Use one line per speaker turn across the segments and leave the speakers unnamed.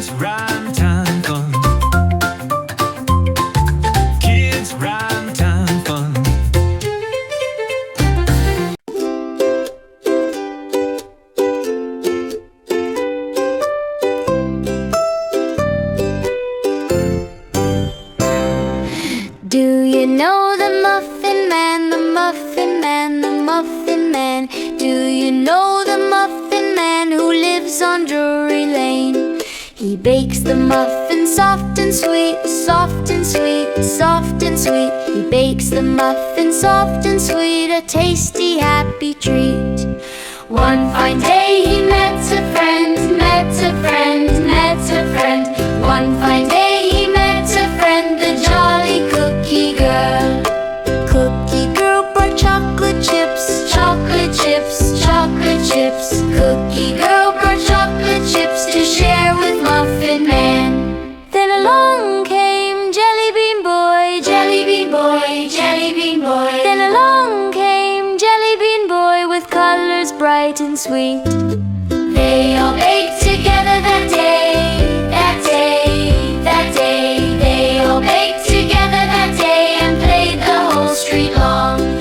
Kids rhyme time fun. Kids rhyme time fun.
Do you know the Muffin Man, the Muffin Man, the Muffin Man? Do you know the Muffin Man who lives on Drury Lane? He bakes the muffins soft and sweet, soft and sweet, soft and sweet. He bakes the muffins soft and sweet, a tasty, happy treat. One fine day he met a friend, met a friend, met a friend. One fine day he met a friend, the jolly cookie girl. Cookie girl brought chocolate chips, chocolate chips, chocolate chips. Cookie girl brought chocolate chips to share with Muffin Man. Then along came Jelly Bean Boy, Jelly Bean Boy, Jelly Bean Boy. Then along came Jelly Bean Boy with colors bright and sweet. They all baked together that day, that day, that day. They all baked together that day and played the whole street long.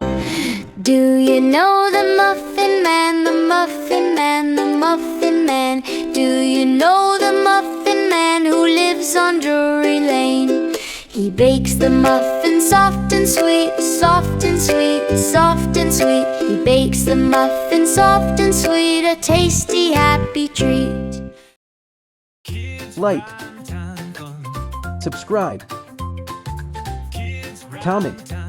Do you know the Muffin Man, the Muffin Man, the Muffin Man? Do you know the Muffin Man who lives on Drury Lane? He bakes the muffins soft and sweet, soft and sweet, soft and sweet. He bakes the muffins soft and sweet, a tasty, happy treat.
Like, subscribe, comment.